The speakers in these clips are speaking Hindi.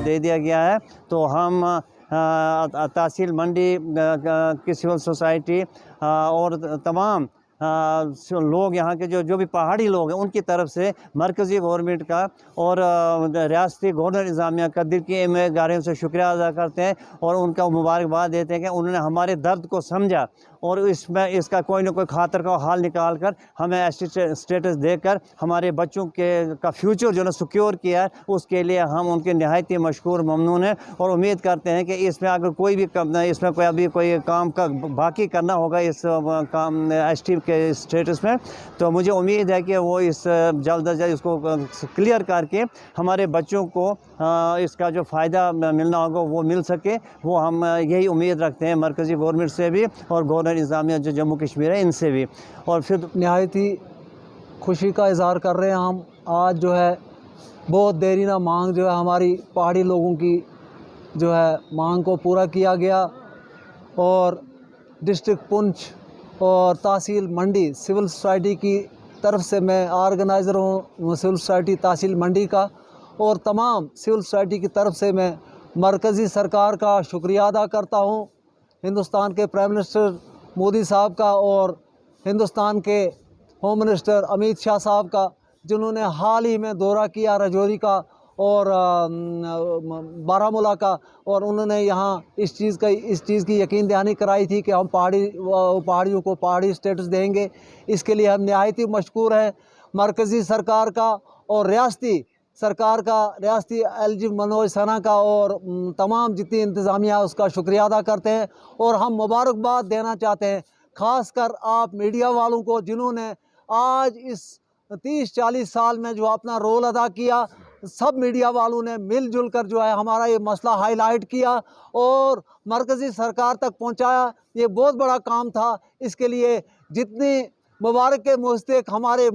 दे दिया गया है। तो हम तहसील मंडी की सिविल सोसाइटी और तमाम लोग यहाँ के जो भी पहाड़ी लोग हैं उनकी तरफ से मरकज़ी गवर्नमेंट का और रियासती गवर्नर इंतज़ामिया का दिल की गहराइयों से शुक्रिया अदा करते हैं और उनका मुबारकबाद देते हैं कि उन्होंने हमारे दर्द को समझा और इसमें इसका कोई ना कोई खातर का हाल निकाल कर हमें एसटी स्टेटस देकर हमारे बच्चों का फ्यूचर जो है सिक्योर किया है, उसके लिए हम उनके नहायत ही मशकूर ममनून हैं और उम्मीद करते हैं कि इसमें अगर कोई भी इसमें कोई काम का बाकी करना होगा इस काम एसटी के स्टेटस में, तो मुझे उम्मीद है कि वो इस जल्द अज जल्द इसको क्लियर करके हमारे बच्चों को इसका जो फ़ायदा मिलना होगा वो मिल सके। वो हम यही उम्मीद रखते हैं मरकज़ी गवर्नमेंट से भी और गवर्नर इंतज़ामिया जो जम्मू कश्मीर है इनसे भी। और फिर नहायत ही खुशी का इज़हार कर रहे हैं हम आज जो है बहुत देरीना मांग जो है हमारी पहाड़ी लोगों की जो है मांग को पूरा किया गया और डिस्ट्रिक्ट पुंछ और तहसील मंडी सिविल सोसाइटी की तरफ से मैं ऑर्गेनाइज़र हूँ सिविल सोसाइटी तहसील मंडी का और तमाम सिविल सोसाइटी की तरफ से मैं मरकज़ी सरकार का शुक्रिया अदा करता हूँ, हिंदुस्तान के प्राइम मिनिस्टर मोदी साहब का और हिंदुस्तान के होम मिनिस्टर अमित शाह साहब का, जिन्होंने हाल ही में दौरा किया राजौरी का और बारामूला का और उन्होंने यहाँ इस चीज़ की यकीन दहानी कराई थी कि हम पहाड़ियों को पहाड़ी स्टेटस देंगे। इसके लिए हम नहायत ही मशकूर हैं मरकज़ी सरकार का और रियासती सरकार का, रियासती एलजी मनोज सिन्हा का और तमाम जितनी इंतज़ामिया उसका शुक्रिया अदा करते हैं। और हम मुबारकबाद देना चाहते हैं ख़ासकर आप मीडिया वालों को, जिन्होंने आज इस 30-40 साल में जो अपना रोल अदा किया। सब मीडिया वालों ने मिलजुल कर जो है हमारा ये मसला हाईलाइट किया और मरकज़ी सरकार तक पहुंचाया। ये बहुत बड़ा काम था। इसके लिए जितनी मुबारक के मुस्तक हमारे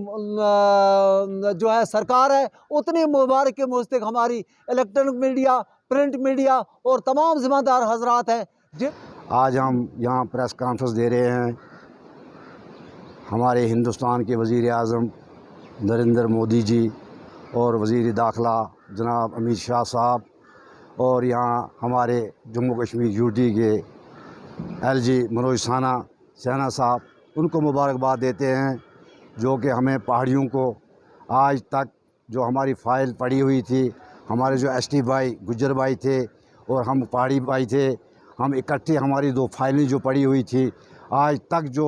जो है सरकार है, उतनी मुबारक के मुस्तक हमारी इलेक्ट्रॉनिक मीडिया, प्रिंट मीडिया और तमाम ज़िम्मेदार हजरात हैं। आज हम यहाँ प्रेस कॉन्फ्रेंस दे रहे हैं हमारे हिंदुस्तान के वज़ीर आज़म नरेंद्र मोदी जी और वज़ीर दाखिला जनाब अमित शाह साहब और यहाँ हमारे जम्मू कश्मीर यूटी के एलजी मनोज सिन्हा साहब, उनको मुबारकबाद देते हैं जो कि हमें पहाड़ियों को आज तक जो हमारी फ़ाइल पड़ी हुई थी, हमारे जो एसटी भाई गुज्जर भाई थे और हम पहाड़ी भाई थे, हम इकट्ठे हमारी 2 फाइलें जो पड़ी हुई थी, आज तक जो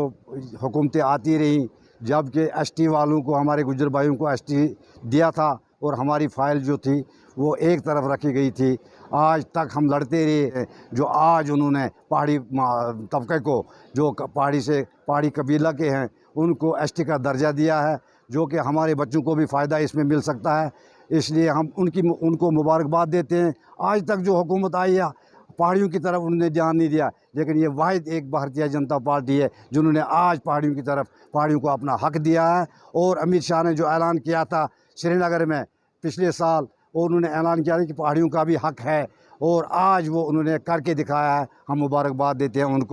हुकूमतें आती रहीं, जबकि एसटी वालों को, हमारे गुज्जर भाइयों को एसटी दिया था और हमारी फ़ाइल जो थी वो एक तरफ रखी गई थी। आज तक हम लड़ते रहे। जो आज उन्होंने पहाड़ी तबके को, जो पहाड़ी कबीला के हैं, उनको एसटी का दर्जा दिया है, जो कि हमारे बच्चों को भी फ़ायदा इसमें मिल सकता है। इसलिए हम उनको मुबारकबाद देते हैं। आज तक जो हुकूमत आई है पहाड़ियों की तरफ उन्होंने ध्यान नहीं दिया, लेकिन ये वाहिद एक भारतीय जनता पार्टी है जिन्होंने आज पहाड़ियों को अपना हक दिया है। और अमित शाह ने जो ऐलान किया था श्रीनगर में पिछले साल, और उन्होंने ऐलान किया था कि पहाड़ियों का भी हक है और आज वो उन्होंने करके दिखाया है। हम मुबारकबाद देते हैं उनको।